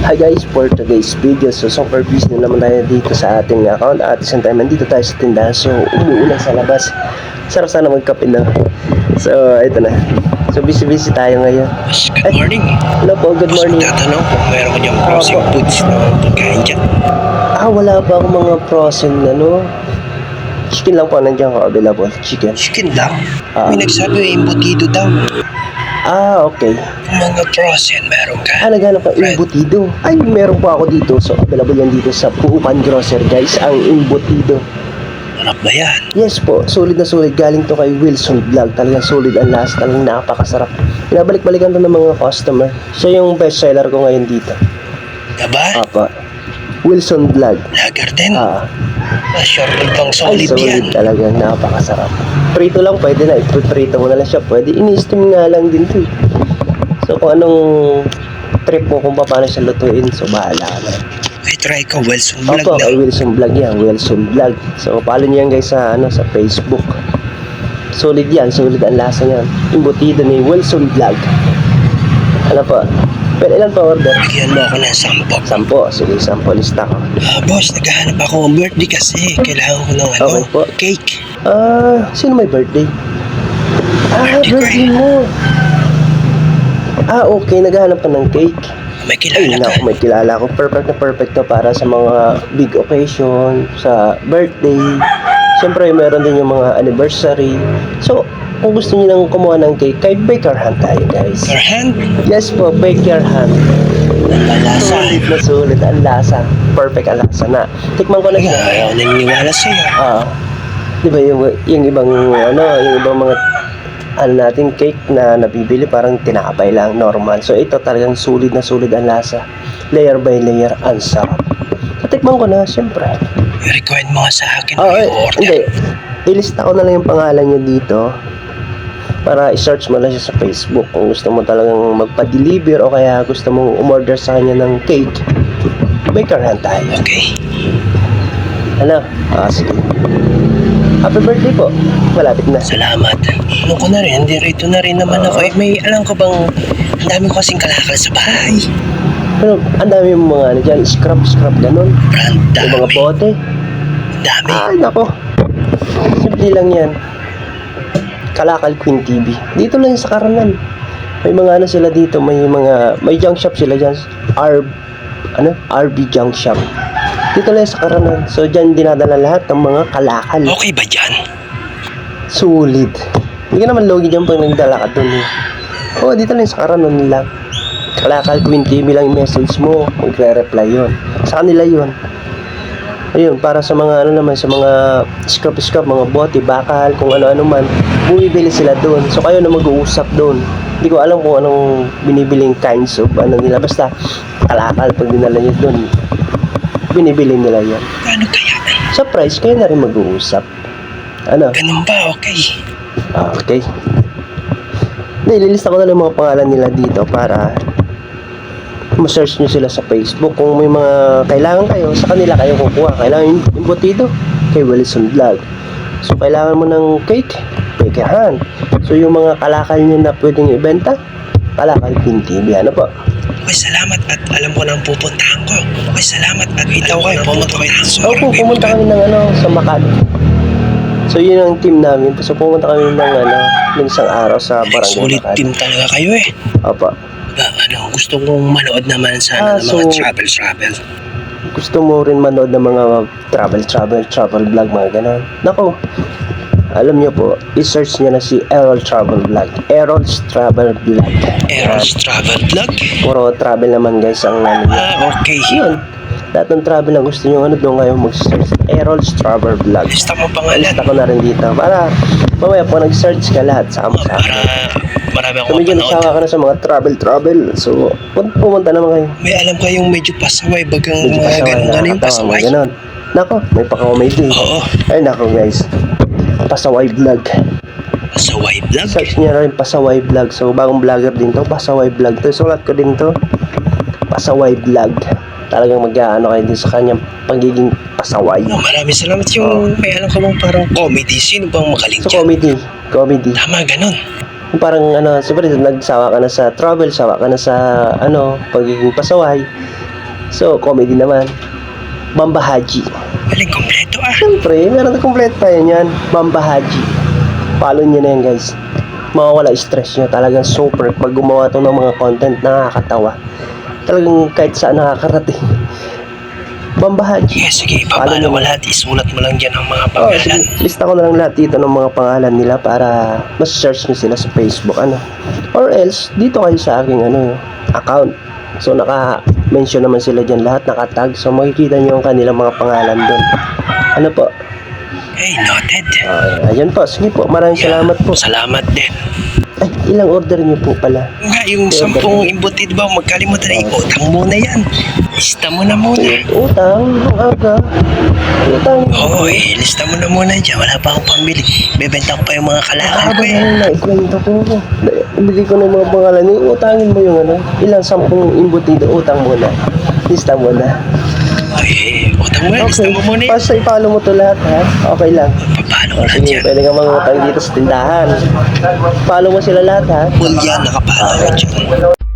Hi guys, for today's video, so super busy na naman tayo dito sa ating account at isang time nandito tayo sa tindahan, so umuulan sa labas. Sarap sana magkape na. So ito na, so busy tayo ngayon. Good morning. Hello po, good morning. Tatanong kung meron ko diyang frozen foods na pagkain dyan. Wala pa akong mga frozen chicken lang po nandiyan ko available, chicken. Chicken lang? May nagsabi yung embutido daw. Okay. Mga frozen meron ka? Naghanap ka embutido. Ay, meron po ako dito. So, available yan dito sa Puukan Grocer, guys. Ang embutido. Harap ba yan? Yes po, sulit na sulit. Galing to kay Wilson Vlog. Talagang sulit ang lasa. Talagang napakasarap. Pinabalik-balikan to ng mga customer. So, yung best seller ko ngayon dito. Diba? Apa. Wilson Vlog. Lager din? Sure bang Ay, solid sulit yan? talaga. Napakasarap. Prito lang, pwede na. Ipiprito mo na lang siya. Pwede. Ini-steam nga lang din to. So, kung anong trip mo kung paano siya lutuin, so bahala ka na. Ay, try ko. Wilson Vlog Opo, na. kay Wilson Vlog yan. Wilson Vlog. So, follow niyo yan guys sa Facebook. Solid yan. Solid ang lasa niyan. Embutido ni Wilson Vlog. Ano po? Pero ilan pa order? Bigyan mo ako ng 10. 10. Sige, 10 lista ko. Boss, naghahanap ako ng birthday kasi. Kailangan ko ng Okay po. cake. Sino may birthday? Birthday ko Birthday eh. mo. Okay. Naghahanap ka ng cake. May Ay, kilala ka? naku, may kilala ko. Perfect na perfect to para sa mga big occasion, sa birthday. Siyempre, meron din yung mga anniversary. So, kung gusto niyo nang kumuha ng cake, kay Baker Hunt tayo, guys. Your hand? Yes po, Baker Hunt. Ang lasa. Sulit na sulit ang lasa. Perfect ang lasa na. Tikman ko na siya. Ayaw naniniwala sa'yo. Di ba yung ibang mga nating cake na nabibili parang tinapay lang, normal. So ito talagang sulit na sulit ang lasa. Layer by layer, ang sarap. Tikman ko na, siyempre. I-record mo nga sa akin yung order. Hindi. Ilista ko na lang yung pangalan niya dito para i-search mo lang siya sa Facebook kung gusto mo talagang magpa-deliver o kaya gusto mong umorder sa kanya ng cake. Baker Hunt tayo. Okay. Ano? Sige. Happy birthday po. Malapit na. Salamat. Ano ko na rin, dirito na rin naman ako. May alam ko bang, ang dami ko kasing kalakal sa bahay. Pero ang dami yung mga dyan, scrap, ganun. Brand Yung mga dami. bote. Dami. Ay, nako. Simple lang yan. Kalakal Queen TV. Dito lang sa Karanan. May mga sila dito, may junk shop sila dyan. RB junk shop. Dito lang sa Karanan. So dyan dinadala lahat ng mga kalakal. Okay ba dyan? Sulit. Hindi ka naman logi dyan pag nagdala ka dun. Dito lang sa Karanan nila. Kalakal Queen TV lang yung message mo. Magre-reply yun. Sa kanila yun. Ayun, para sa mga sa mga scrap, mga bote, bakal, kung ano-ano man, bumibili sila doon. So kayo na mag-uusap doon. Hindi ko alam kung anong binibiling kinds of nila. Basta kalakal pag dinala nyo doon, binibili nila yan. Ano kaya? Sa price, kayo na rin mag-uusap. Ano? Ganun ba? Okay. Okay. Nililista ko na lang mga pangalan nila dito para ma-search nyo sila sa Facebook. Kung may mga kailangan kayo, sa kanila kayo kukuha. Kailangan yung embutido, kay Wilson Vlog. So, kailangan mo ng cake, Baker Hunt. So, yung mga kalakal nyo na pwedeng ibenta, Kalakal Queen TV. Ano po? Okay, salamat at alam ko nang pupuntahan ko. Okay, salamat at itaw kayo. Pumunta kayo sa Pumunta kami ng sa Makati. So, yun ang team namin. So, pumunta kami ng isang araw sa Barangay Solid Makati. team talaga kayo eh. Opo. Gusto kong manood naman sana ng mga travel. Gusto mo rin manood ng mga travel vlog, mga ganon. Nako, alam nyo po, i-search nyo na si Errol Travel Vlog. Errol's Travel Vlog. Errol's Travel Vlog? Puro travel naman guys ang okay. Yun. Lahat ng travel na gusto nyo, doon kayo mag-search. Errol's Travel Vlog. Lista mo pangalan. Lista ko na rin dito. Para mamaya po nag-search ka lahat sa Marami akong medyo mapanood. nagsawa ka na sa mga travel. So, pumunta naman kayo. May alam kayong medyo pasaway bagang Medyo mga pasaway, ganun. Ano yung nakakatawa, pasaway? ganon. Nako, may pa-comedy. Oo. Ay, nako guys. Pasaway Vlog. Pasaway Vlog? Search niya rin Pasaway Vlog. So, bagong vlogger din to. Pasaway Vlog to. Sulat ko din to. Pasaway Vlog. Talagang mag-aano kayo din sa kanyang pagiging pasaway. Maraming salamat yung may alam ka bang parang comedy. Sino bang magaling So, dyan? comedy. Tama, ganun. Yung parang siyempre nagsawa ka na sa travel, sawa ka na sa pagiging pasaway. So, comedy naman. Bamba Haji. Maling kompleto ah. Siyempre, meron na complete tayo niyan. Bamba Haji. Follow nyo na yan, guys. Mawawala stress nyo. Talagang super. Pag gumawa to ng mga content, nakakatawa. Talagang kahit saan nakakarating. Bamba Haji. Sige, Follow paano nyo mo na. lahat? Isulat mo lang dyan ang mga Oh, pangalan. sige. Lista ko na lang lahat dito ng mga pangalan nila para mas search nyo sila sa Facebook, ano. Or else, dito kayo sa aking account. So, naka-mention naman sila dyan lahat, naka-tag. So, makikita nyo ang kanilang mga pangalan doon. Ano po? Hey, noted. Ayan po. Sige po. Maraming salamat po. Salamat din. Ay, ilang order nyo po pala? Nga, yung 10 embutido ba, magkalimutan na utang muna yan. Lista mo na muna. Utang? Ang aga. Utang. Oo, lista mo na muna dyan. Wala pa akong pambili. Bebenta ko pa yung mga kalakal ko Ano eh. na naikwento ko? Bili ko ng mga pangalan niyo. Utangin mo yung ilang 10 embutido. Utang muna. Lista muna. Ay, utang mo na. Lista mo muna yan. Basta i-follow mo to lahat, ha? Okay lang. Paano ko lahat Sige, yan? pwede kang mangutang dito sa tindahan. Follow mo sila lahat, ha? Full yan, nakapalo yan dyan.